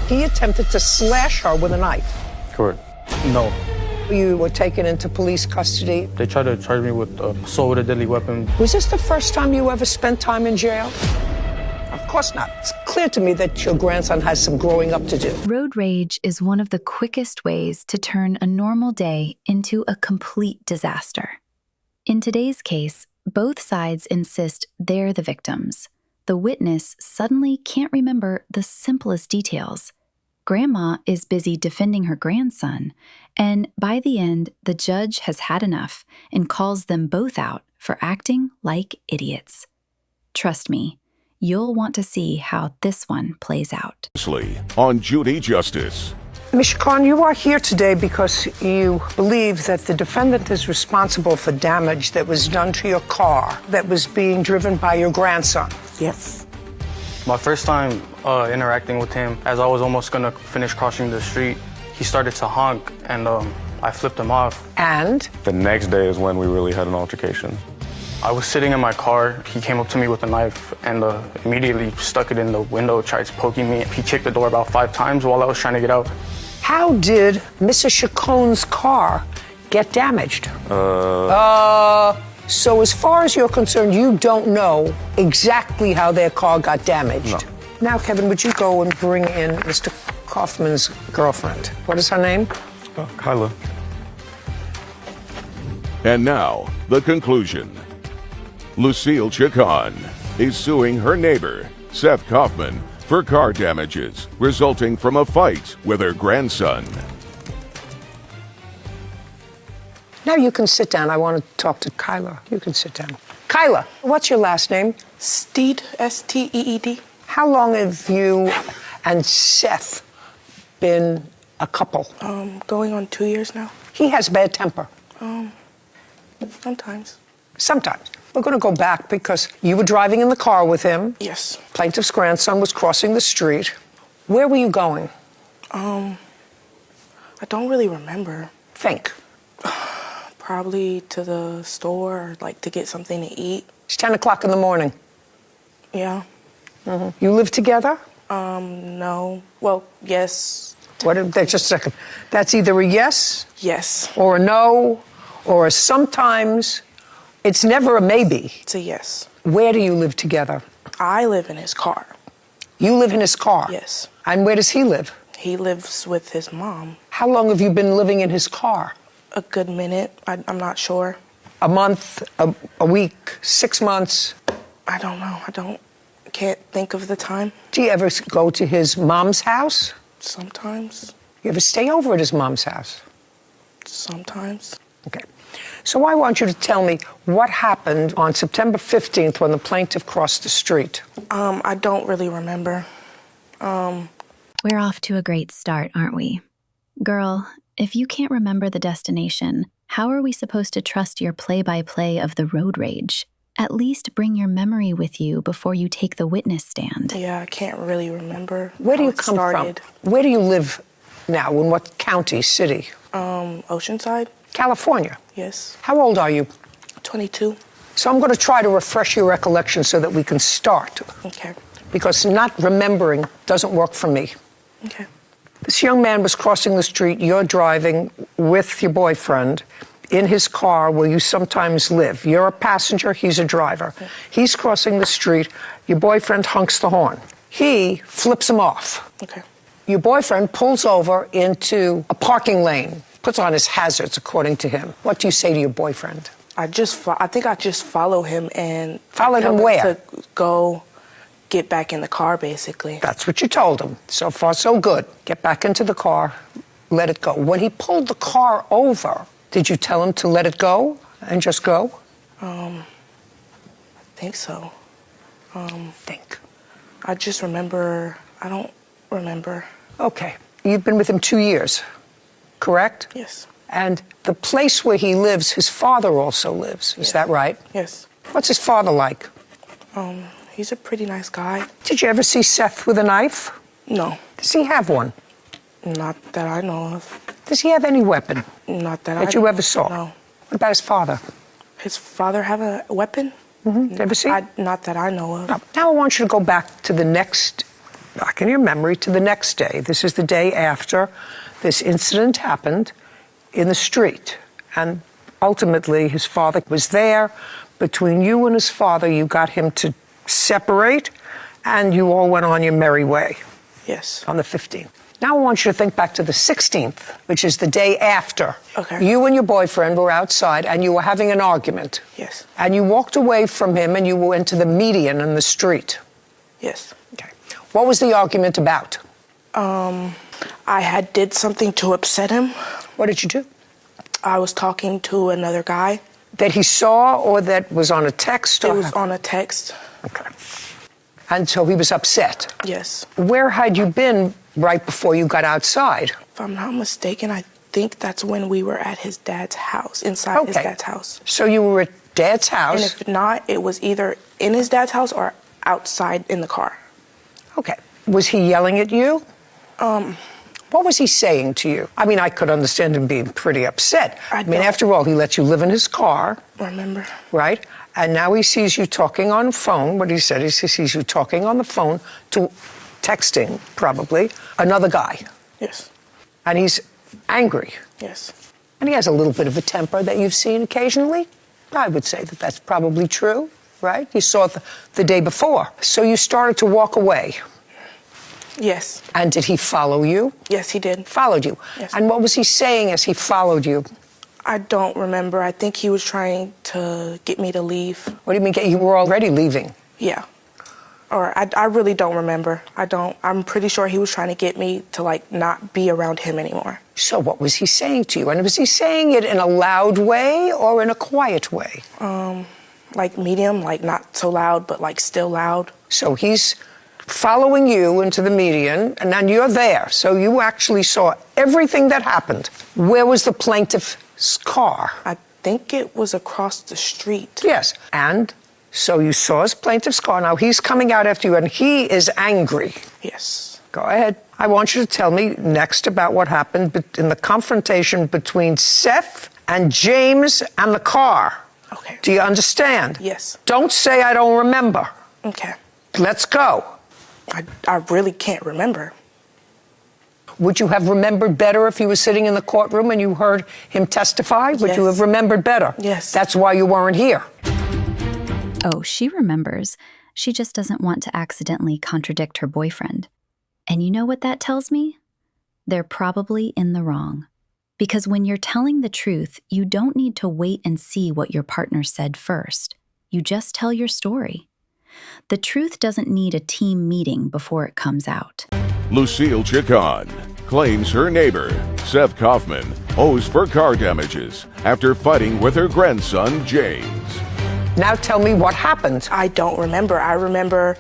He attempted to slash her with a knife. Correct. No. You were taken into police custody. They tried to charge me with assault with a deadly weapon. Was this the first time you ever spent time in jail? Of course not. It's clear to me that your grandson has some growing up to do. Road rage is one of the quickest ways to turn a normal day into a complete disaster. In today's case, both sides insist they're the victims. The witness suddenly can't remember the simplest details. Grandma is busy defending her grandson, and by the end, the judge has had enough and calls them both out for acting like idiots. Trust me, you'll want to see how this one plays out. On Judy Justice. Ms. Khan, you are here today because you believe that the defendant is responsible for damage that was done to your car that was being driven by your grandson. Yes. My first time interacting with him, as I was almost gonna finish crossing the street, he started to honk, and I flipped him off. And? The next day is when we really had an altercation. I was sitting in my car. He came up to me with a knife and immediately stuck it in the window, tried poking me. He kicked the door about 5 times while I was trying to get out. How did Mrs. Chacon's car get damaged? So as far as you're concerned, you don't know exactly how their car got damaged? No. Now, Kevin, would you go and bring in Mr. Kaufman's girlfriend? What is her name? Kyla. And now, the conclusion. Lucille Chacon is suing her neighbor, Seth Kaufman, for car damages resulting from a fight with her grandson. Now you can sit down. I want to talk to Kyla. You can sit down. Kyla, what's your last name? Steed, S-T-E-E-D. How long have you and Seth been a couple? Going on 2 years now. He has bad temper. Sometimes. Sometimes. We're going to go back because you were driving in the car with him. Yes. Plaintiff's grandson was crossing the street. Where were you going? I don't really remember. Think. Probably to the store, or like to get something to eat. It's 10 o'clock in the morning. Yeah. Mm-hmm. You live together? No. Well, yes. Just a second. That's either a yes? Yes. Or a no, or a sometimes. It's never a maybe. It's a yes. Where do you live together? I live in his car. You live in his car? Yes. And where does he live? He lives with his mom. How long have you been living in his car? A good minute. I'm not sure. A month, a week, 6 months? I don't know. Can't think of the time. Do you ever go to his mom's house? Sometimes. You ever stay over at his mom's house? Sometimes. Okay. So I want you to tell me what happened on September 15th when the plaintiff crossed the street. I don't really remember. We're off to a great start, aren't we? Girl, if you can't remember the destination, how are we supposed to trust your play-by-play of the road rage? At least bring your memory with you before you take the witness stand. Yeah, I can't really remember. Where do you come from? Where do you live now? In what county, city? Oceanside. California? Yes. How old are you? 22. So I'm going to try to refresh your recollection so that we can start. Okay. Because not remembering doesn't work for me. Okay. This young man was crossing the street. You're driving with your boyfriend in his car where you sometimes live. You're a passenger, he's a driver. Okay. He's crossing the street. Your boyfriend honks the horn. He flips him off. Okay. Your boyfriend pulls over into a parking lane, puts on his hazards, according to him. What do you say to your boyfriend? I think I just follow him and... Followed him where? To go get back in the car, basically. That's what you told him. So far, so good. Get back into the car, let it go. When he pulled the car over, did you tell him to let it go and just go? I think so. Think. I just remember... I don't remember. Okay. You've been with him 2 years, correct? Yes. And the place where he lives, his father also lives. Is that right? Yes. What's his father like? He's a pretty nice guy. Did you ever see Seth with a knife? No. Does he have one? Not that I know of. Does he have any weapon Not that that you ever saw? No. What about his father? His father have a weapon? Mm-hmm. Ever see? Not that I know of. Now I want you to go back to the next back in your memory to the next day. This is the day after this incident happened in the street. And ultimately, his father was there. Between you and his father, you got him to separate, and you all went on your merry way. Yes. On the 15th. Now I want you to think back to the 16th, which is the day after. Okay. You and your boyfriend were outside, and you were having an argument. Yes. And you walked away from him, and you went to the median in the street. Yes. Okay. What was the argument about? I had did something to upset him. What did you do? I was talking to another guy. That he saw, or that was on a text? It Or... was on a text. Okay. And so he was upset. Yes. Where had you been right before you got outside? If I'm not mistaken, I think that's when we were at his dad's house, inside his dad's house. So you were at Dad's house? And if not, it was either in his dad's house or outside in the car. Okay. Was he yelling at you? What was he saying to you? I mean, I could understand him being pretty upset. I mean, after all, he let you live in his car. Remember. Right? And now he sees you talking on the phone. What he said is he sees you talking on the phone to texting, probably, another guy. Yes. And he's angry. Yes. And he has a little bit of a temper that you've seen occasionally. I would say that that's probably true, right? You saw it the day before. So you started to walk away. Yes. And did he follow you? Yes, he did. Followed you. Yes. And what was he saying as he followed you? I don't remember. I think he was trying to get me to leave. What do you mean? You were already leaving? Yeah. Or I really don't remember. I'm pretty sure he was trying to get me to, like, not be around him anymore. So what was he saying to you? And was he saying it in a loud way or in a quiet way? Like medium, like not so loud, but like still loud. So he's following you into the median, and then you're there. So you actually saw everything that happened. Where was the plaintiff's car? I think it was across the street. Yes. And so you saw his plaintiff's car. Now he's coming out after you, and he is angry. Yes. Go ahead. I want you to tell me next about what happened in the confrontation between Seth and James and the car. Okay. Do you understand? Yes. Don't say I don't remember. Okay. Let's go. I really can't remember. Would you have remembered better if you were sitting in the courtroom and you heard him testify? Would you have remembered better? Yes. That's why you weren't here. Oh, she remembers. She just doesn't want to accidentally contradict her boyfriend. And you know what that tells me? They're probably in the wrong. Because when you're telling the truth, you don't need to wait and see what your partner said first. You just tell your story. The truth doesn't need a team meeting before it comes out. Lucille Chacon claims her neighbor, Seth Kaufman, owes for car damages after fighting with her grandson, James. Now tell me what happened. I don't remember. I remember...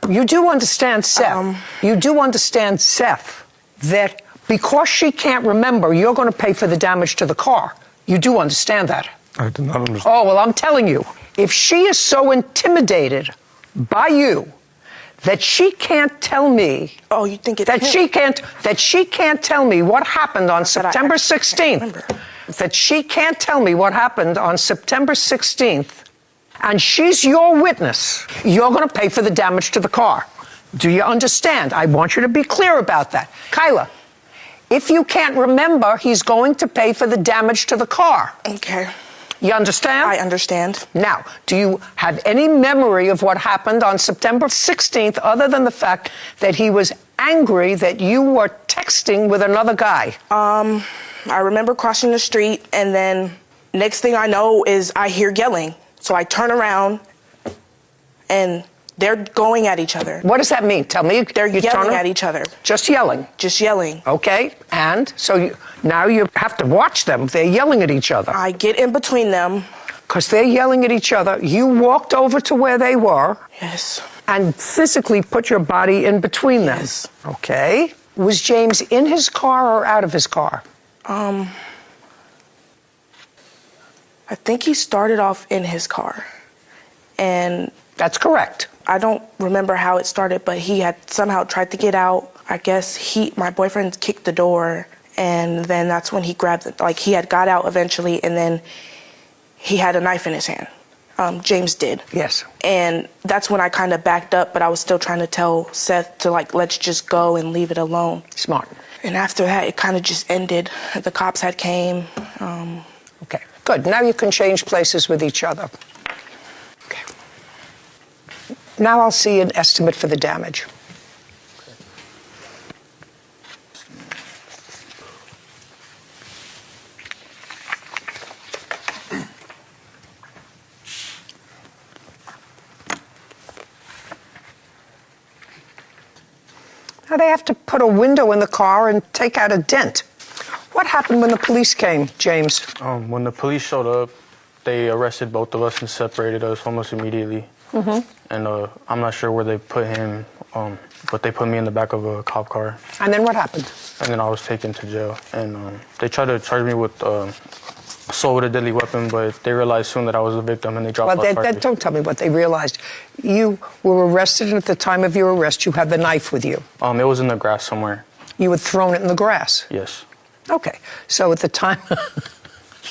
You do understand, Seth. You do understand, Seth, that because she can't remember, you're going to pay for the damage to the car. You do understand that. I did not understand. Oh, well, I'm telling you, if she is so intimidated by you that she can't tell me... Oh, you think it's that him? That she can't tell me what happened on September 16th. That she can't tell me what happened on September 16th, and she's your witness, you're going to pay for the damage to the car. Do you understand? I want you to be clear about that. Kyla, if you can't remember, he's going to pay for the damage to the car. Okay. You understand? I understand. Now, do you have any memory of what happened on September 16th other than the fact that he was angry that you were texting with another guy? I remember crossing the street, and then next thing I know is I hear yelling. So I turn around, and they're going at each other. What does that mean? Tell me. They're yelling at each other. Just yelling? Just yelling. Okay, and so now you have to watch them. They're yelling at each other. I get in between them. Because they're yelling at each other. You walked over to where they were. Yes. And physically put your body in between them. Yes. Okay. Was James in his car or out of his car? I think he started off in his car. And that's correct. I don't remember how it started, but he had somehow tried to get out. I guess my boyfriend kicked the door, and then that's when he grabbed it. Like, he had got out eventually, and then he had a knife in his hand. James did. Yes. And that's when I kind of backed up, but I was still trying to tell Seth to, like, let's just go and leave it alone. Smart. And after that, it kind of just ended. The cops had came. Okay, good. Now you can change places with each other. Okay. Now I'll see an estimate for the damage. Now they have to put a window in the car and take out a dent. What happened when the police came, James? When the police showed up, they arrested both of us and separated us almost immediately. And I'm not sure where they put him, but they put me in the back of a cop car. And then what happened? And then I was taken to jail. And they tried to charge me with assault with a deadly weapon, but they realized soon that I was a victim and they dropped all charges. Don't tell me what they realized. You were arrested, and at the time of your arrest, you had the knife with you. It was in the grass somewhere. You had thrown it in the grass. Yes. Okay, so at the time, I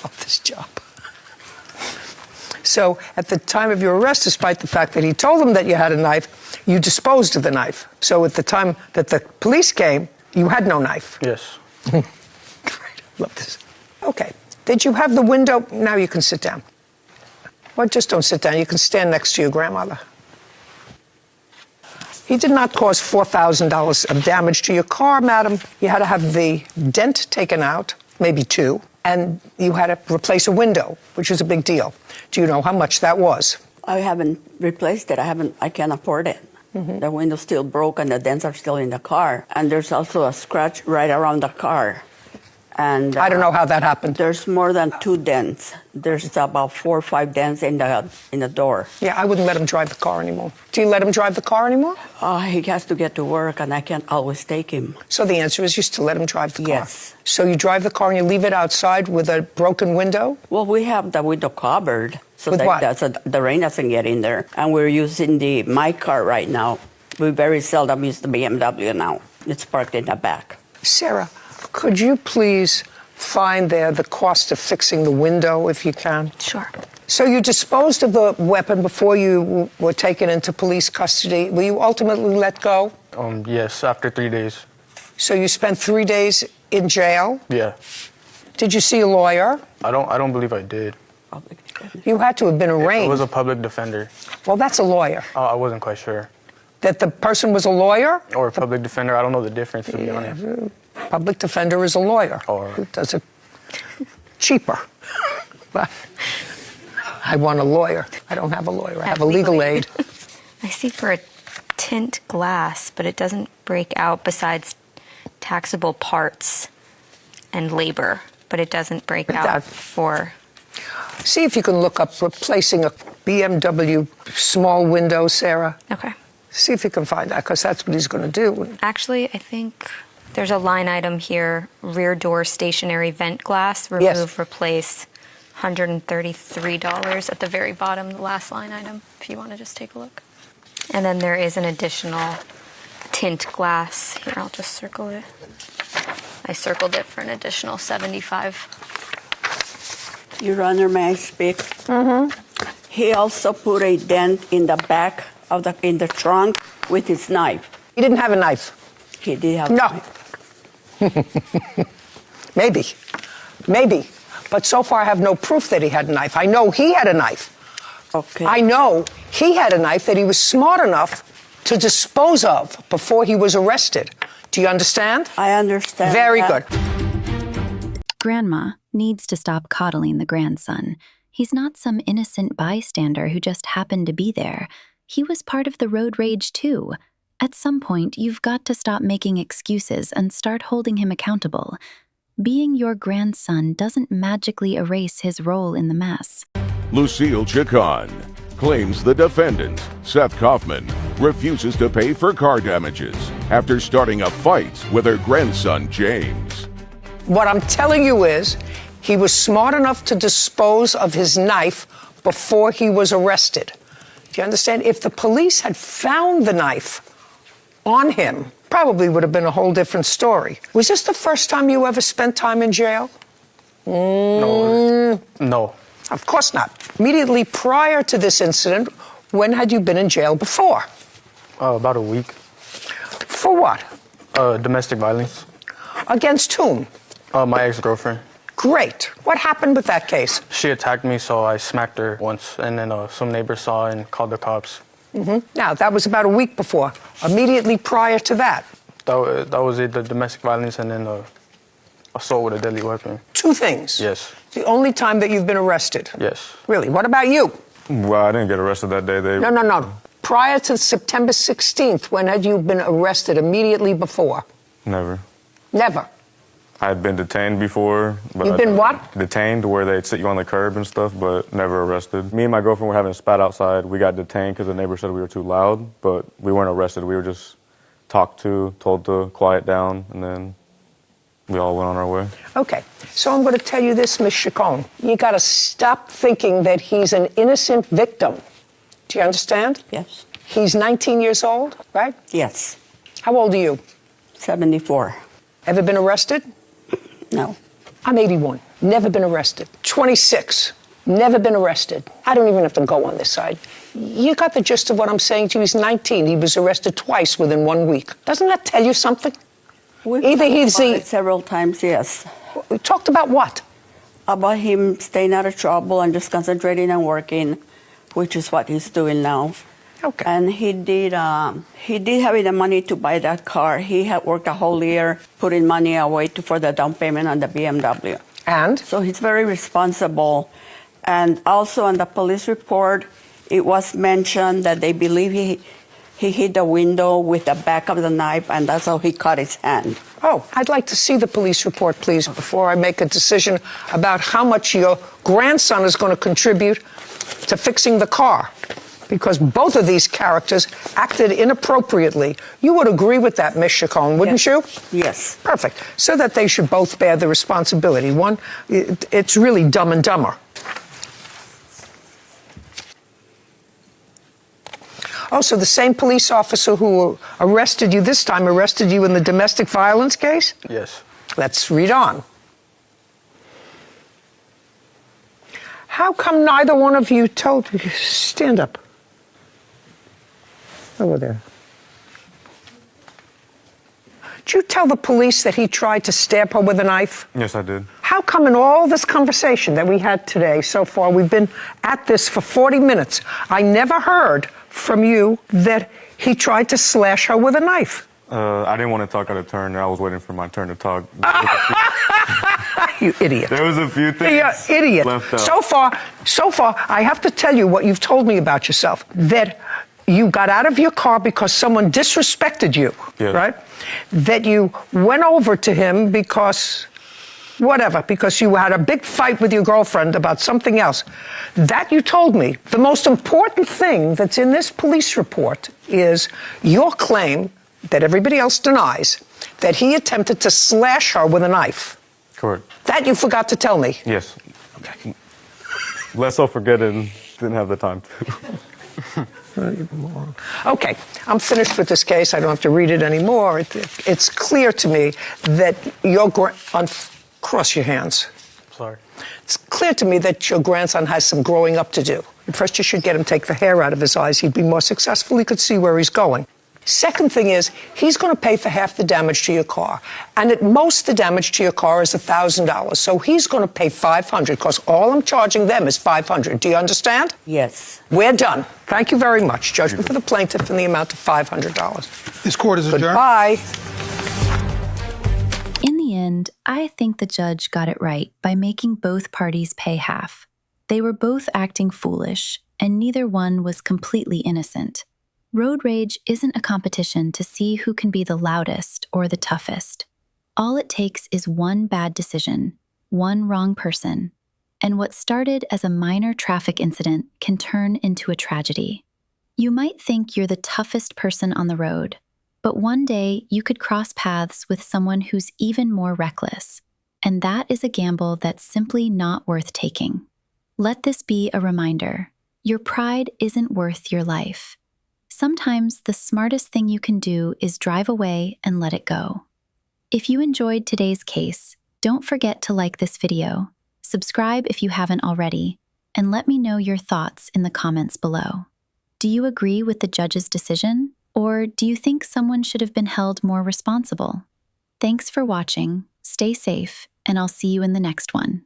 love this job. So at the time of your arrest, despite the fact that he told them that you had a knife, you disposed of the knife. So at the time that the police came, you had no knife. Yes. Great, love this. Okay, did you have the window? Now you can sit down. Well, just don't sit down. You can stand next to your grandmother. He did not cause $4,000 of damage to your car, madam. You had to have the dent taken out, maybe two, and you had to replace a window, which is a big deal. Do you know how much that was? I haven't replaced it. I can't afford it. The window's still broken, the dents are still in the car, and there's also a scratch right around the car. And I don't know how that happened. There's more than 2 dents. There's about 4 or 5 dents in the door. Yeah, I wouldn't let him drive the car anymore. Do you let him drive the car anymore? He has to get to work, and I can't always take him. So the answer is you still let him drive the car? Yes. So you drive the car and you leave it outside with a broken window? Well, we have the window covered, so With that what? the rain doesn't get in there. And we're using my car right now. We very seldom use the BMW now. It's parked in the back. Sarah, could you please find there the cost of fixing the window, if you can? Sure. So you disposed of the weapon before you were taken into police custody. Were you ultimately let go? Yes, after 3 days. So you spent 3 days in jail? Yeah. Did you see a lawyer? I don't believe I did. You had to have been arraigned. It was a public defender. Well, that's a lawyer. I wasn't quite sure. That the person was a lawyer? Or a public defender. I don't know the difference, to be honest. Public defender is a lawyer. Or who does it cheaper. But I want a lawyer. I don't have a lawyer. I have a legal aid. I see for a tint glass, but it doesn't break out besides taxable parts and labor, but it doesn't break out for... See if you can look up replacing a BMW small window, Sarah. Okay. See if you can find that, because that's what he's going to do. Actually, I think there's a line item here, rear door stationary vent glass, remove, Yes. replace, $133 at the very bottom, the last line item, if you want to just take a look. And then there is an additional tint glass. Here, I'll just circle it. I circled it for an additional $75. Your Honor, may I speak? He also put a dent in the back of in the trunk with his knife. He didn't have a knife. He did have No. a knife. Maybe. But so far I have no proof that he had a knife. I know he had a knife. Okay. I know he had a knife that he was smart enough to dispose of before he was arrested. Do you understand? I understand. Very that. good. Grandma needs to stop coddling the grandson. He's not some innocent bystander who just happened to be there. He was part of the road rage too. At some point, you've got to stop making excuses and start holding him accountable. Being your grandson doesn't magically erase his role in the mess. Lucille Chacon claims the defendant, Seth Kaufman, refuses to pay for car damages after starting a fight with her grandson, James. What I'm telling you is he was smart enough to dispose of his knife before he was arrested. Do you understand? If the police had found the knife on him, probably would have been a whole different story. Was this the first time you ever spent time in jail? No. Of course not. Immediately prior to this incident, when had you been in jail before? About a week. For what? Domestic violence. Against whom? My ex-girlfriend. Great. What happened with that case? She attacked me, so I smacked her once, and then some neighbors saw and called the cops. Now, that was about a week before. Immediately prior to that. That was it, the domestic violence and then assault with a deadly weapon. 2 things. Yes. The only time that you've been arrested. Yes. Really? What about you? Well, I didn't get arrested that day. No. Prior to September 16th, when had you been arrested immediately before? Never. Never. I had been detained before. But You've been what? Detained, where they'd sit you on the curb and stuff, but never arrested. Me and my girlfriend were having a spat outside. We got detained because the neighbor said we were too loud, but we weren't arrested. We were just talked to, told to quiet down, and then we all went on our way. Okay, so I'm going to tell you this, Ms. Chacon. You got to stop thinking that he's an innocent victim. Do you understand? Yes. He's 19 years old, right? Yes. How old are you? 74. Ever been arrested? No. I'm 81. Never been arrested. 26. Never been arrested. I don't even have to go on this side. You got the gist of what I'm saying to you. He's 19. He was arrested twice within 1 week. Doesn't that tell you something? We've Either he's talked about the... it several times, yes. We talked about what? About him staying out of trouble and just concentrating on working, which is what he's doing now. Okay. And he did have the money to buy that car. He had worked a whole year putting money away for the down payment on the BMW. And? So he's very responsible. And also on the police report, it was mentioned that they believe he hit the window with the back of the knife, and that's how he cut his hand. Oh, I'd like to see the police report, please, before I make a decision about how much your grandson is going to contribute to fixing the car. Because both of these characters acted inappropriately. You would agree with that, Ms. Chacon, wouldn't you? Yes. Perfect. So that they should both bear the responsibility. One, it's really Dumb and Dumber. Also, the same police officer who arrested you this time arrested you in the domestic violence case? Yes. Let's read on. How come neither one of you told... Stand up. Over there. Did you tell the police that he tried to stab her with a knife? Yes, I did. How come in all this conversation that we had today so far, we've been at this for 40 minutes, I never heard from you that he tried to slash her with a knife? I didn't want to talk out of turn. I was waiting for my turn to talk. You idiot. There was a few things You're idiot. left out. So far, I have to tell you what you've told me about yourself, that you got out of your car because someone disrespected you, Yes. right? That you went over to him because, whatever, because you had a big fight with your girlfriend about something else. That you told me. The most important thing that's in this police report is your claim that everybody else denies that he attempted to slash her with a knife. Correct. That you forgot to tell me. Yes. Okay. Lest I forget it and didn't have the time to. Okay, I'm finished with this case. I don't have to read it anymore. It's clear to me that cross your hands. Sorry. It's clear to me that your grandson has some growing up to do. First, you should get him to take the hair out of his eyes. He'd be more successful. He could see where he's going. Second thing is, he's going to pay for half the damage to your car. And at most, the damage to your car is $1,000. So he's going to pay $500 because all I'm charging them is $500. Do you understand? Yes. We're done. Thank you very much. Judgment for the plaintiff in the amount of $500. This court is adjourned. Goodbye. In the end, I think the judge got it right by making both parties pay half. They were both acting foolish, and neither one was completely innocent. Road rage isn't a competition to see who can be the loudest or the toughest. All it takes is one bad decision, one wrong person, and what started as a minor traffic incident can turn into a tragedy. You might think you're the toughest person on the road, but one day you could cross paths with someone who's even more reckless, and that is a gamble that's simply not worth taking. Let this be a reminder. Your pride isn't worth your life. Sometimes the smartest thing you can do is drive away and let it go. If you enjoyed today's case, don't forget to like this video, subscribe if you haven't already, and let me know your thoughts in the comments below. Do you agree with the judge's decision, or do you think someone should have been held more responsible? Thanks for watching, stay safe, and I'll see you in the next one.